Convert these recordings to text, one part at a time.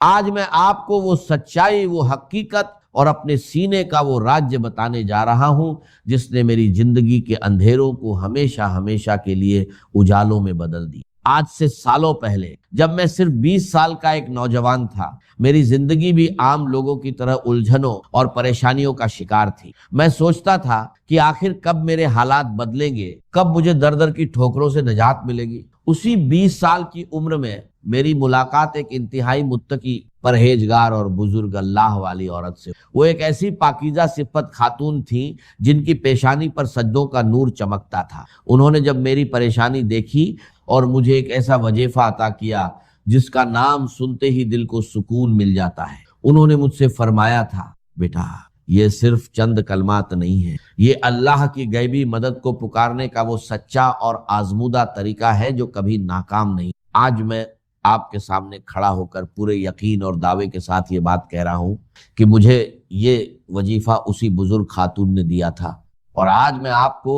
آج میں آپ کو وہ سچائی، وہ حقیقت اور اپنے سینے کا وہ راج بتانے جا رہا ہوں جس نے میری زندگی کے اندھیروں کو ہمیشہ ہمیشہ کے لیے اجالوں میں بدل دی۔ آج سے سالوں پہلے جب میں صرف 20 سال کا ایک نوجوان تھا، میری زندگی بھی عام لوگوں کی طرح الجھنوں اور پریشانیوں کا شکار تھی۔ میں سوچتا تھا کہ آخر کب میرے حالات بدلیں گے، کب مجھے در در کی ٹھوکروں سے نجات ملے گی۔ اسی 20 سال کی عمر میں میری ملاقات ایک انتہائی متقی، پرہیزگار اور بزرگ اللہ والی عورت سے۔ وہ ایک ایسی پاکیزہ صفت خاتون تھی جن کی پیشانی پر سجدوں کا نور چمکتا تھا۔ انہوں نے جب میری پریشانی دیکھی اور مجھے ایک ایسا وظیفہ عطا کیا جس کا نام سنتے ہی دل کو سکون مل جاتا ہے۔ انہوں نے مجھ سے فرمایا تھا، بیٹا یہ صرف چند کلمات نہیں ہیں، یہ اللہ کی غیبی مدد کو پکارنے کا وہ سچا اور آزمودہ طریقہ ہے جو کبھی ناکام نہیں۔ آج میں آپ کے سامنے کھڑا ہو کر پورے یقین اور دعوے کے ساتھ یہ بات کہہ رہا ہوں کہ مجھے یہ وظیفہ اسی بزرگ خاتون نے دیا تھا، اور آج میں آپ کو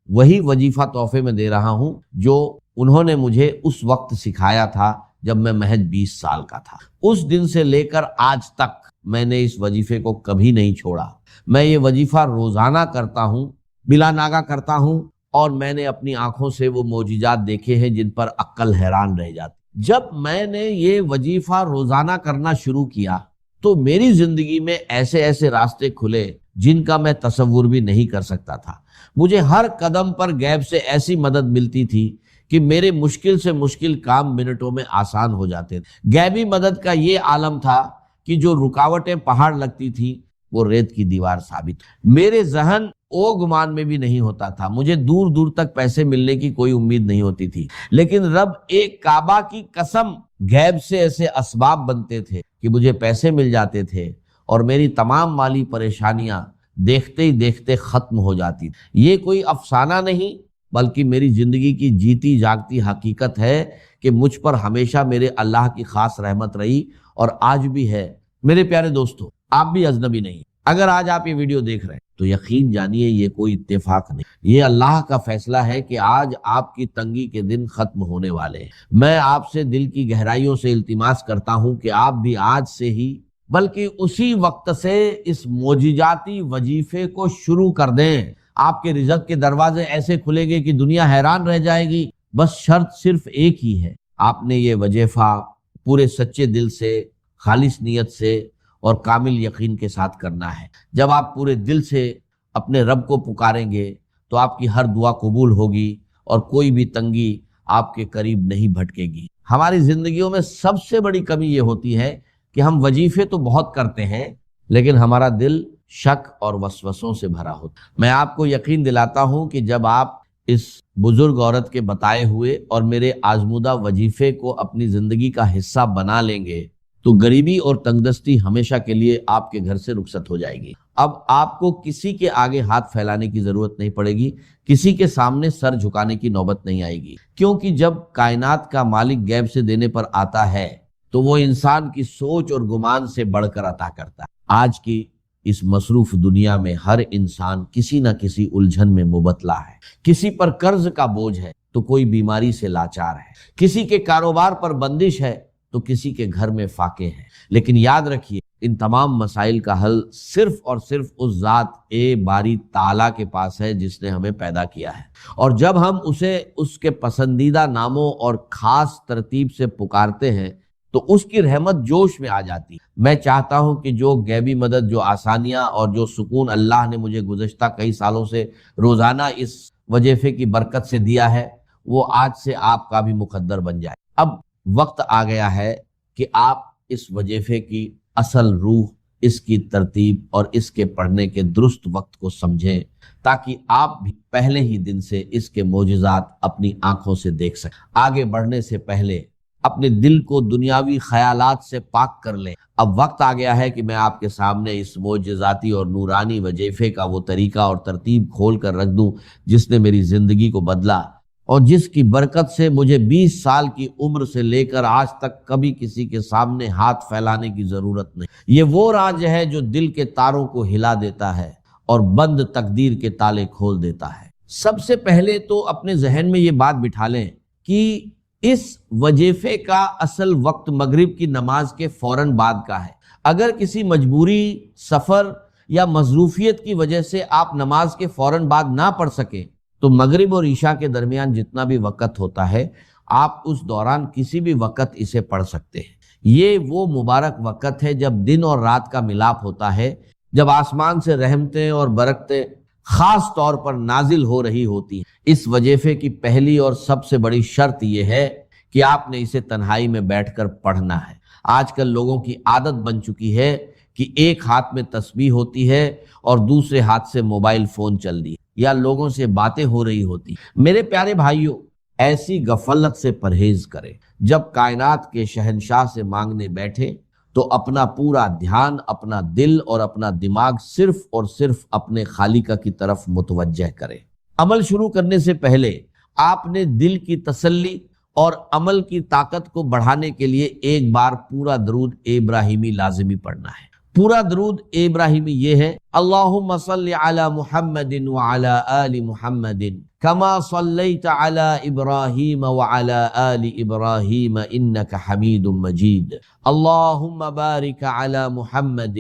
وہی وظیفہ تحفے میں دے رہا ہوں جو انہوں نے مجھے اس وقت سکھایا تھا جب میں محض 20 سال کا تھا۔ اس دن سے لے کر آج تک میں نے اس وظیفے کو کبھی نہیں چھوڑا۔ میں یہ وظیفہ روزانہ کرتا ہوں، بلا ناغہ کرتا ہوں، اور میں نے اپنی آنکھوں سے وہ معجزات دیکھے ہیں جن پر عقل حیران رہ جاتی۔ جب میں نے یہ وظیفہ روزانہ کرنا شروع کیا تو میری زندگی میں ایسے ایسے راستے کھلے جن کا میں تصور بھی نہیں کر سکتا تھا۔ مجھے ہر قدم پر غیب سے ایسی مدد ملتی تھی کہ میرے مشکل سے مشکل کام منٹوں میں آسان ہو جاتے تھے۔ غیبی مدد کا یہ عالم تھا کہ جو رکاوٹیں پہاڑ لگتی تھی وہ ریت کی دیوار ثابت۔ میرے ذہن او گمان میں بھی نہیں ہوتا تھا، مجھے دور دور تک پیسے ملنے کی کوئی امید نہیں ہوتی تھی، لیکن رب ایک کعبہ کی قسم غیب سے ایسے اسباب بنتے تھے کہ مجھے پیسے مل جاتے تھے اور میری تمام مالی پریشانیاں دیکھتے ہی دیکھتے ختم ہو جاتی۔ یہ کوئی افسانہ نہیں بلکہ میری زندگی کی جیتی جاگتی حقیقت ہے کہ مجھ پر ہمیشہ میرے اللہ کی خاص رحمت رہی اور آج بھی ہے۔ میرے پیارے دوستو، آپ بھی اجنبی نہیں۔ اگر آج آپ یہ ویڈیو دیکھ رہے ہیں تو یقین جانیے یہ کوئی اتفاق نہیں، یہ اللہ کا فیصلہ ہے کہ آج آپ کی تنگی کے دن ختم ہونے والے ہیں۔ میں آپ سے دل کی گہرائیوں سے التماس کرتا ہوں کہ آپ بھی آج سے ہی بلکہ اسی وقت سے اس معجزاتی وظیفے کو شروع کر دیں۔ آپ کے رزق کے دروازے ایسے کھلیں گے کہ دنیا حیران رہ جائے گی۔ بس شرط صرف ایک ہی ہے، آپ نے یہ وظیفہ پورے سچے دل سے، خالص نیت سے اور کامل یقین کے ساتھ کرنا ہے۔ جب آپ پورے دل سے اپنے رب کو پکاریں گے تو آپ کی ہر دعا قبول ہوگی اور کوئی بھی تنگی آپ کے قریب نہیں بھٹکے گی۔ ہماری زندگیوں میں سب سے بڑی کمی یہ ہوتی ہے کہ ہم وظیفے تو بہت کرتے ہیں لیکن ہمارا دل شک اور وسوسوں سے بھرا ہوتا ہے۔ میں آپ کو یقین دلاتا ہوں کہ جب آپ اس بزرگ عورت کے بتائے ہوئے اور میرے آزمودہ وظیفے کو اپنی زندگی کا حصہ بنا لیں گے تو غریبی اور تنگدستی ہمیشہ کے لیے آپ کے گھر سے رخصت ہو جائے گی۔ اب آپ کو کسی کے آگے ہاتھ پھیلانے کی ضرورت نہیں پڑے گی، کسی کے سامنے سر جھکانے کی نوبت نہیں آئے گی، کیونکہ جب کائنات کا مالک غیب سے دینے پر آتا ہے تو وہ انسان کی سوچ اور گمان سے بڑھ کر عطا کرتا ہے۔ آج کی اس مصروف دنیا میں ہر انسان کسی نہ کسی الجھن میں مبتلا ہے۔ کسی پر قرض کا بوجھ ہے تو کوئی بیماری سے لاچار ہے، کسی کے کاروبار پر بندش ہے تو کسی کے گھر میں فاقے ہیں۔ لیکن یاد رکھیے ان تمام مسائل کا حل صرف اور صرف اس ذات باری تعالیٰ کے پاس ہے جس نے ہمیں پیدا کیا ہے، اور جب ہم اسے اس کے پسندیدہ ناموں اور خاص ترتیب سے پکارتے ہیں تو اس کی رحمت جوش میں آ جاتی۔ میں چاہتا ہوں کہ جو غیبی مدد، جو آسانیاں اور جو سکون اللہ نے مجھے گزشتہ کئی سالوں سے روزانہ اس وظیفے کی برکت سے دیا ہے وہ آج سے آپ کا بھی مقدر بن جائے۔ اب وقت آ گیا ہے کہ آپ اس وظیفے کی اصل روح، اس کی ترتیب اور اس کے پڑھنے کے درست وقت کو سمجھیں تاکہ آپ بھی پہلے ہی دن سے اس کے معجزات اپنی آنکھوں سے دیکھ سکیں۔ آگے بڑھنے سے پہلے اپنے دل کو دنیاوی خیالات سے پاک کر لیں۔ اب وقت آ گیا ہے کہ میں آپ کے سامنے اس معجزاتی اور نورانی وظیفے کا وہ طریقہ اور ترتیب کھول کر رکھ دوں جس نے میری زندگی کو بدلا اور جس کی برکت سے مجھے 20 سال کی عمر سے لے کر آج تک کبھی کسی کے سامنے ہاتھ پھیلانے کی ضرورت نہیں۔ یہ وہ راز ہے جو دل کے تاروں کو ہلا دیتا ہے اور بند تقدیر کے تالے کھول دیتا ہے۔ سب سے پہلے تو اپنے ذہن میں یہ بات بٹھا لیں کہ اس وظیفے کا اصل وقت مغرب کی نماز کے فوراً بعد کا ہے۔ اگر کسی مجبوری، سفر یا مصروفیت کی وجہ سے آپ نماز کے فوراً بعد نہ پڑھ سکیں تو مغرب اور عشاء کے درمیان جتنا بھی وقت ہوتا ہے آپ اس دوران کسی بھی وقت اسے پڑھ سکتے ہیں۔ یہ وہ مبارک وقت ہے جب دن اور رات کا ملاپ ہوتا ہے، جب آسمان سے رحمتیں اور برکتیں خاص طور پر نازل ہو رہی ہوتی ہیں۔ اس وظیفے کی پہلی اور سب سے بڑی شرط یہ ہے کہ آپ نے اسے تنہائی میں بیٹھ کر پڑھنا ہے۔ آج کل لوگوں کی عادت بن چکی ہے کہ ایک ہاتھ میں تسبیح ہوتی ہے اور دوسرے ہاتھ سے موبائل فون چل رہی ہے یا لوگوں سے باتیں ہو رہی ہوتی۔ میرے پیارے بھائیوں، ایسی غفلت سے پرہیز کریں۔ جب کائنات کے شہنشاہ سے مانگنے بیٹھے تو اپنا پورا دھیان، اپنا دل اور اپنا دماغ صرف اور صرف اپنے خالق کی طرف متوجہ کریں۔ عمل شروع کرنے سے پہلے آپ نے دل کی تسلی اور عمل کی طاقت کو بڑھانے کے لیے ایک بار پورا درود ابراہیمی لازمی پڑھنا ہے۔ پورا درود ابراہیمی یہ ہے: اللہم صل علی محمد وعلی آل محمد کما صلیت علی ابراہیم وعلی آل ابراہیم انک حمید مجید، اللہم بارک علی محمد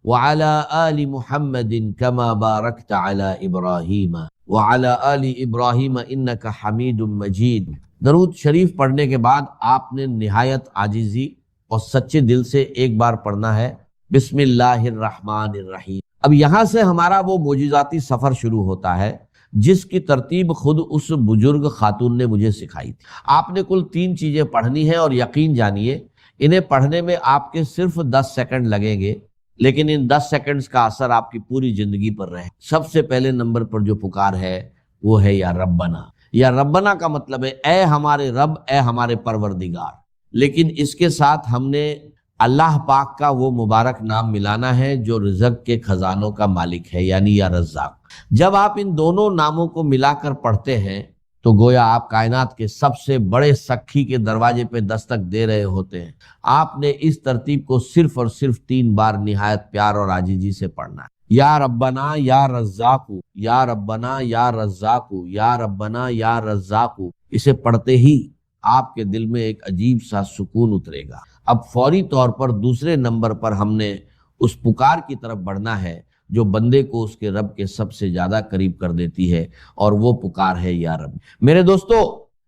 وعلی آل محمد کما بارکت علی ابراہیم وعلی آل ابراہیم انک حمید مجید۔ درود شریف پڑھنے کے بعد آپ نے نہایت عاجزی اور سچے دل سے ایک بار پڑھنا ہے: بسم اللہ الرحمن الرحیم۔ اب یہاں سے ہمارا وہ معجزاتی سفر شروع ہوتا ہے جس کی ترتیب خود اس بزرگ خاتون نے مجھے سکھائی تھی۔ آپ نے کل 3 چیزیں پڑھنی ہیں اور یقین جانیے انہیں پڑھنے میں آپ کے صرف 10 سیکنڈ لگیں گے، لیکن ان 10 سیکنڈز کا اثر آپ کی پوری زندگی پر رہے۔ سب سے پہلے نمبر پر جو پکار ہے وہ ہے یا ربنا۔ یا ربنا کا مطلب ہے اے ہمارے رب، اے ہمارے پروردگار، لیکن اس کے ساتھ ہم نے اللہ پاک کا وہ مبارک نام ملانا ہے جو رزق کے خزانوں کا مالک ہے، یعنی یا رزاق۔ جب آپ ان دونوں ناموں کو ملا کر پڑھتے ہیں تو گویا آپ کائنات کے سب سے بڑے سکھی کے دروازے پہ دستک دے رہے ہوتے ہیں۔ آپ نے اس ترتیب کو صرف اور صرف 3 بار نہایت پیار اور عاجزی سے پڑھنا ہے: یا ربنا یا رزاق، یا ربنا یا رزاق، یا ربنا یا رزاق۔ اسے پڑھتے ہی آپ کے دل میں ایک عجیب سا سکون اترے گا۔ اب فوری طور پر دوسرے نمبر پر ہم نے اس پکار کی طرف بڑھنا ہے جو بندے کو اس کے رب کے سب سے زیادہ قریب کر دیتی ہے، اور وہ پکار ہے یا رب۔ میرے دوستو،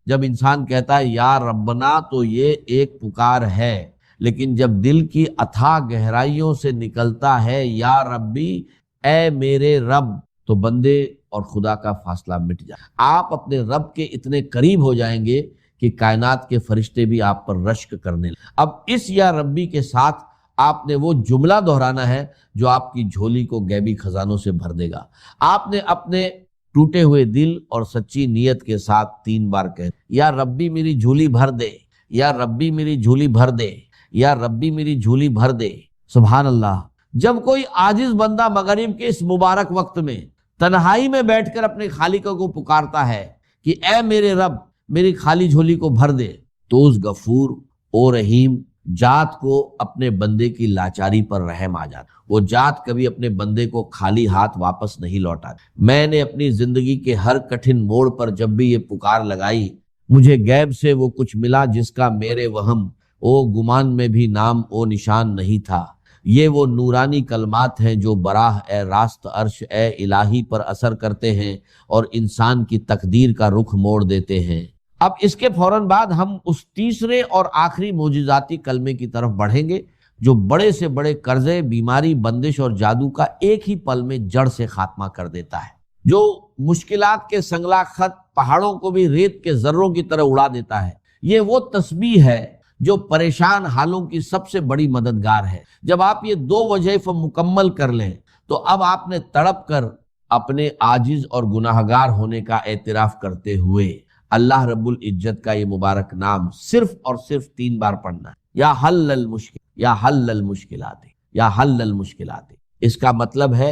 جب انسان کہتا ہے یا ربنا تو یہ ایک پکار ہے، لیکن جب دل کی اتھاہ گہرائیوں سے نکلتا ہے یا ربی، اے میرے رب، تو بندے اور خدا کا فاصلہ مٹ جائے۔ آپ اپنے رب کے اتنے قریب ہو جائیں گے کہ کائنات کے فرشتے بھی آپ پر رشک کرنے لگیں۔ اب اس یا ربی کے ساتھ آپ نے وہ جملہ دہرانا ہے جو آپ کی جھولی کو غیبی خزانوں سے بھر دے گا۔ آپ نے اپنے ٹوٹے ہوئے دل اور سچی نیت کے ساتھ 3 بار کہے: یا ربی میری جھولی بھر دے، یا ربی میری جھولی بھر دے، یا ربی میری جھولی بھر دے۔ سبحان اللہ۔ جب کوئی عاجز بندہ مغرب کے اس مبارک وقت میں تنہائی میں بیٹھ کر اپنے خالق کو پکارتا ہے کہ اے میرے رب میری خالی جھولی کو بھر دے، تو اس غفور و رحیم ذات کو اپنے بندے کی لاچاری پر رحم آ جاتا۔ وہ ذات کبھی اپنے بندے کو خالی ہاتھ واپس نہیں لوٹاتی۔ میں نے اپنی زندگی کے ہر کٹھن موڑ پر جب بھی یہ پکار لگائی، مجھے غیب سے وہ کچھ ملا جس کا میرے وہم او گمان میں بھی نام او نشان نہیں تھا۔ یہ وہ نورانی کلمات ہیں جو براہ اے راست عرش اے الہی پر اثر کرتے ہیں اور انسان کی تقدیر کا رخ موڑ دیتے ہیں۔ اب اس کے فوراً بعد ہم اس تیسرے اور آخری معجزاتی کلمے کی طرف بڑھیں گے جو بڑے سے بڑے قرضے، بیماری، بندش اور جادو کا ایک ہی پل میں جڑ سے خاتمہ کر دیتا ہے، جو مشکلات کے سنگلا خط پہاڑوں کو بھی ریت کے ذروں کی طرح اڑا دیتا ہے۔ یہ وہ تسبیح ہے جو پریشان حالوں کی سب سے بڑی مددگار ہے۔ جب آپ یہ 2 وظائف مکمل کر لیں تو اب آپ نے تڑپ کر اپنے عاجز اور گناہگار ہونے کا اعتراف کرتے ہوئے اللہ رب العزت کا یہ مبارک نام صرف اور صرف 3 بار پڑھنا ہے: یا حل المشکل، یا حل المشکلات، یا حل المشکلات۔ اس کا مطلب ہے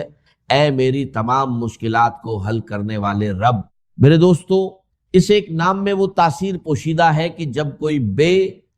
اے میری تمام مشکلات کو حل کرنے والے رب۔ میرے دوستو، اس ایک نام میں وہ تاثیر پوشیدہ ہے کہ جب کوئی بے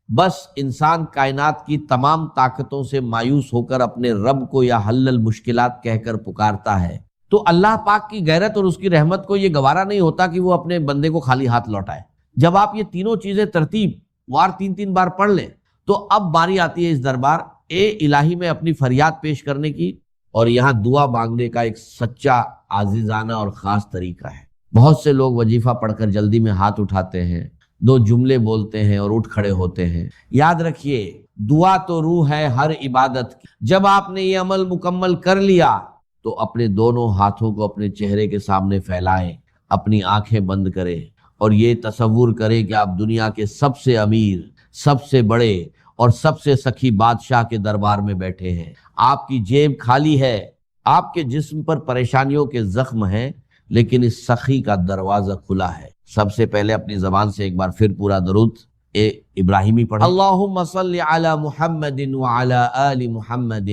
بس انسان کائنات کی تمام طاقتوں سے مایوس ہو کر اپنے رب کو یا حل المشکلات کہہ کر پکارتا ہے تو اللہ پاک کی غیرت اور اس کی رحمت کو یہ گوارا نہیں ہوتا کہ وہ اپنے بندے کو خالی ہاتھ لوٹائے۔ جب آپ یہ تینوں چیزیں ترتیب وار 3 بار پڑھ لیں تو اب باری آتی ہے اس دربار الہی میں اپنی فریاد پیش کرنے کی، اور یہاں دعا مانگنے کا ایک سچا عاجزانہ اور خاص طریقہ ہے۔ بہت سے لوگ وظیفہ پڑھ کر جلدی میں ہاتھ اٹھاتے ہیں، 2 جملے بولتے ہیں اور اٹھ کھڑے ہوتے ہیں۔ یاد رکھیے، دعا تو روح ہے ہر عبادت کی۔ جب آپ نے یہ عمل مکمل کر لیا تو اپنے دونوں ہاتھوں کو اپنے چہرے کے سامنے پھیلائیں، اپنی آنکھیں بند کریں اور یہ تصور کریں کہ آپ دنیا کے سب سے امیر، سب سے بڑے اور سب سے سخی بادشاہ کے دربار میں بیٹھے ہیں۔ آپ کی جیب خالی ہے، آپ کے جسم پر پریشانیوں کے زخم ہیں، لیکن اس سخی کا دروازہ کھلا ہے۔ سب سے پہلے اپنی زبان سے ایک بار پھر پورا درود ابراہیمی پڑھیں۔ اللہم صل علی محمد وعلی آل محمد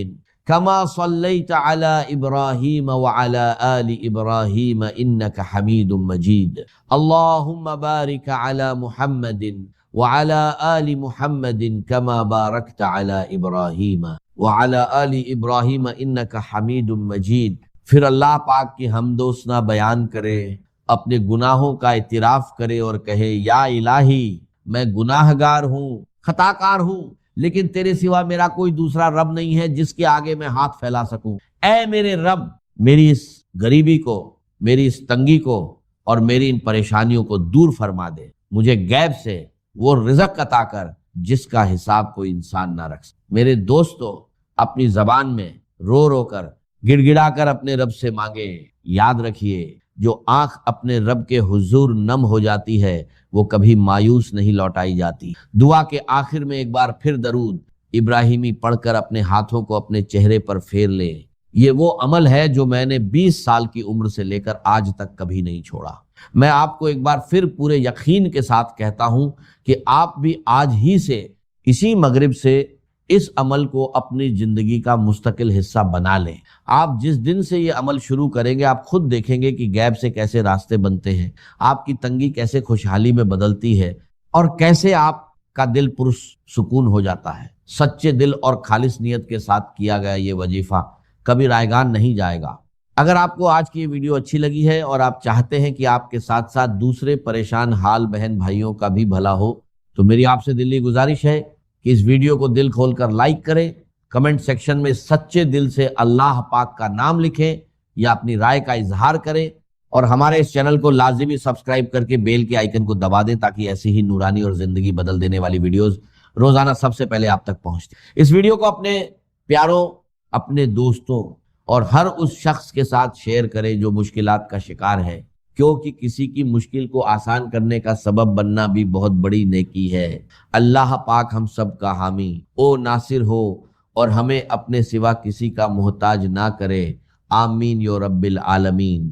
کما صلیت علی ابراہیم وعلی آل ابراہیم انک حمید مجید۔ اللہم بارک علی محمد وعلی آل محمد کما بارکت علی ابراہیم وعلی آل ابراہیم انک حمید مجید۔ پھر اللہ پاک کی حمد و ثنا بیان کرے، اپنے گناہوں کا اعتراف کرے اور کہے یا الہی میں گناہ گار ہوں، خطا کار ہوں، لیکن تیرے سوا میرا کوئی دوسرا رب نہیں ہے جس کے آگے میں ہاتھ پھیلا سکوں۔ اے میرے رب، میری اس غریبی کو، میری اس تنگی کو اور میری ان پریشانیوں کو دور فرما دے۔ مجھے غیب سے وہ رزق عطا کر جس کا حساب کوئی انسان نہ رکھ سکے۔ میرے دوستو، اپنی زبان میں رو رو کر، گڑ گڑا کر اپنے رب سے مانگے۔ یاد رکھیے، جو آنکھ اپنے رب کے حضور نم ہو جاتی ہے وہ کبھی مایوس نہیں لوٹائی جاتی۔ دعا کے آخر میں ایک بار پھر درود ابراہیمی پڑھ کر اپنے ہاتھوں کو اپنے چہرے پر پھیر لے۔ یہ وہ عمل ہے جو میں نے 20 سال کی عمر سے لے کر آج تک کبھی نہیں چھوڑا۔ میں آپ کو ایک بار پھر پورے یقین کے ساتھ کہتا ہوں کہ آپ بھی آج ہی سے، اسی مغرب سے، اس عمل کو اپنی زندگی کا مستقل حصہ بنا لیں۔ آپ جس دن سے یہ عمل شروع کریں گے آپ خود دیکھیں گے کہ غیب سے کیسے راستے بنتے ہیں، آپ کی تنگی کیسے خوشحالی میں بدلتی ہے، اور کیسے آپ کا دل پرسکون ہو جاتا ہے۔ سچے دل اور خالص نیت کے ساتھ کیا گیا یہ وظیفہ کبھی رائیگان نہیں جائے گا۔ اگر آپ کو آج کی یہ ویڈیو اچھی لگی ہے اور آپ چاہتے ہیں کہ آپ کے ساتھ ساتھ دوسرے پریشان حال بہن بھائیوں کا بھی بھلا ہو، تو میری آپ سے دلی گزارش ہے کہ اس ویڈیو کو دل کھول کر لائک کریں، کمنٹ سیکشن میں سچے دل سے اللہ پاک کا نام لکھیں یا اپنی رائے کا اظہار کریں، اور ہمارے اس چینل کو لازمی سبسکرائب کر کے بیل کے آئیکن کو دبا دیں تاکہ ایسی ہی نورانی اور زندگی بدل دینے والی ویڈیوز روزانہ سب سے پہلے آپ تک پہنچتی۔ اس ویڈیو کو اپنے پیاروں، اپنے دوستوں اور ہر اس شخص کے ساتھ شیئر کریں جو مشکلات کا شکار ہے، کیونکہ کسی کی مشکل کو آسان کرنے کا سبب بننا بھی بہت بڑی نیکی ہے۔ اللہ پاک ہم سب کا حامی او ناصر ہو اور ہمیں اپنے سوا کسی کا محتاج نہ کرے۔ آمین یا رب العالمین۔